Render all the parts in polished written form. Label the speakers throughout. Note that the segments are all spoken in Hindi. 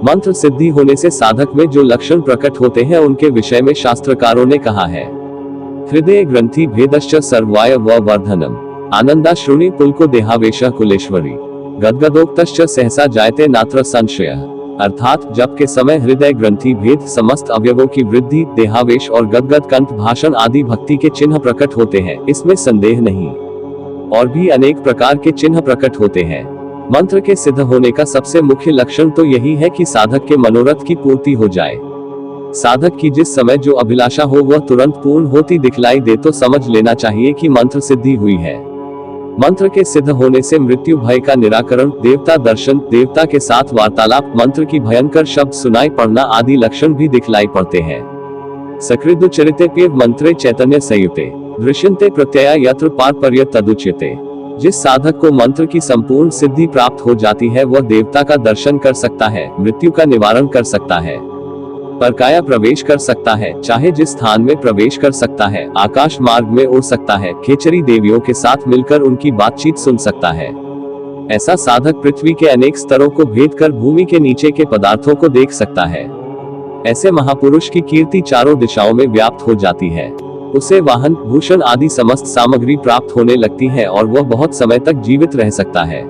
Speaker 1: मंत्र सिद्धि होने से साधक में जो लक्षण प्रकट होते हैं उनके विषय में शास्त्रकारों ने कहा है। हृदय ग्रंथि भेदश्च सर्वाय व वर्धनम आनंदाश्रुणि पुलको देहावेश कुलेश्वरी गदगदोक्तश्च सहसा जायते नात्र संशयः। अर्थात जप के समय हृदय ग्रंथि भेद, समस्त अवयवों की वृद्धि, देहावेश और गदगद कंठ भाषण आदि भक्ति के चिन्ह प्रकट होते हैं, इसमें संदेह नहीं। और भी अनेक प्रकार के चिन्ह प्रकट होते हैं। मंत्र के सिद्ध होने का सबसे मुख्य लक्षण तो यही है कि साधक के मनोरथ की पूर्ति हो जाए। साधक की जिस समय जो अभिलाषा हो वह तुरंत पूर्ण होती दिखलाई दे तो समझ लेना चाहिए कि मंत्र सिद्धि हुई है। मंत्र के सिद्ध होने से मृत्यु भय का निराकरण, देवता दर्शन, देवता के साथ वार्तालाप, मंत्र की भयंकर शब्द सुनाई पड़ना आदि लक्षण भी दिखलाई पड़ते हैं। सकृदुचरिते मंत्रे चैतन्य संयुते दृश्यन्ते प्रत्यया यत्र पारपर्य तदुच्यते। जिस साधक को मंत्र की संपूर्ण सिद्धि प्राप्त हो जाती है वह देवता का दर्शन कर सकता है, मृत्यु का निवारण कर सकता है, परकाया प्रवेश कर सकता है, चाहे जिस स्थान में प्रवेश कर सकता है, आकाश मार्ग में उड़ सकता है, खेचरी देवियों के साथ मिलकर उनकी बातचीत सुन सकता है। ऐसा साधक पृथ्वी के अनेक स्तरों को भेद कर भूमि के नीचे के पदार्थों को देख सकता है। ऐसे महापुरुष की कीर्ति चारों दिशाओं में व्याप्त हो जाती है। उसे वाहन, भूषण आदि समस्त सामग्री प्राप्त होने लगती है और वह बहुत समय तक जीवित रह सकता है।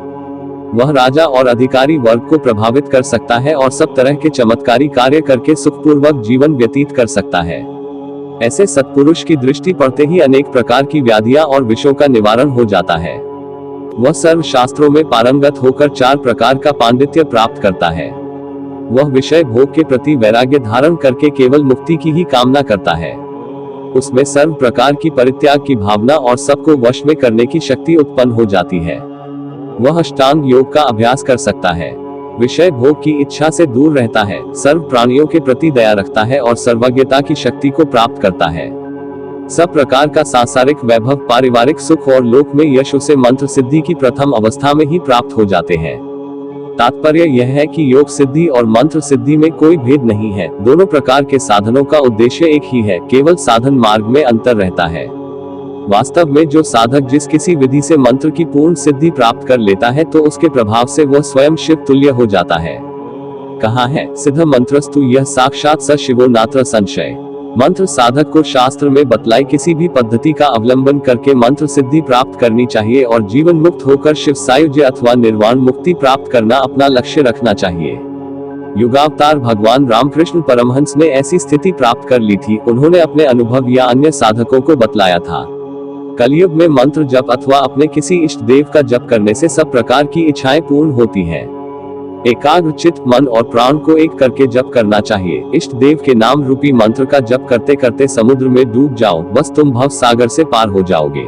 Speaker 1: वह राजा और अधिकारी वर्ग को प्रभावित कर सकता है और सब तरह के चमत्कारी कार्य करके सुखपूर्वक जीवन व्यतीत कर सकता है। ऐसे सत्पुरुष की दृष्टि पड़ते ही अनेक प्रकार की व्याधियां और विषयों का निवारण हो जाता है। वह सर्व शास्त्रों में पारंगत होकर 4 प्रकार का पांडित्य प्राप्त करता है। वह विषय भोग के प्रति वैराग्य धारण करके केवल मुक्ति की ही कामना करता है। उसमें सर्व प्रकार की परित्याग की भावना और सबको वश में करने की शक्ति उत्पन्न हो जाती है। वह अष्टांग योग का अभ्यास कर सकता है, विषय भोग की इच्छा से दूर रहता है, सर्व प्राणियों के प्रति दया रखता है और सर्वज्ञता की शक्ति को प्राप्त करता है। सब प्रकार का सांसारिक वैभव, पारिवारिक सुख और लोक में यश उसे मंत्र सिद्धि की प्रथम अवस्था में ही प्राप्त हो जाते हैं। तात्पर्य यह है कि योग सिद्धि और मंत्र सिद्धि में कोई भेद नहीं है। दोनों प्रकार के साधनों का उद्देश्य एक ही है, केवल साधन मार्ग में अंतर रहता है। वास्तव में जो साधक जिस किसी विधि से मंत्र की पूर्ण सिद्धि प्राप्त कर लेता है तो उसके प्रभाव से वह स्वयं शिव तुल्य हो जाता है। कहा है, सिद्ध मंत्रस्तु यह साक्षात स शिवो नात्र संशय। मंत्र साधक को शास्त्र में बतलाई किसी भी पद्धति का अवलंबन करके मंत्र सिद्धि प्राप्त करनी चाहिए और जीवन मुक्त होकर शिव सायुज्य अथवा निर्वाण मुक्ति प्राप्त करना अपना लक्ष्य रखना चाहिए। युगावतार भगवान रामकृष्ण परमहंस ने ऐसी स्थिति प्राप्त कर ली थी। उन्होंने अपने अनुभव या अन्य साधकों को बतलाया था। कलयुग में मंत्र जप अथवा अपने किसी इष्ट देव का जप करने से सब प्रकार की इच्छाएं पूर्ण होती हैं। एकाग्र चित्त, मन और प्राण को एक करके जप करना चाहिए। इष्ट देव के नाम रूपी मंत्र का जप करते करते समुद्र में डूब जाओ, बस तुम भव सागर से पार हो जाओगे।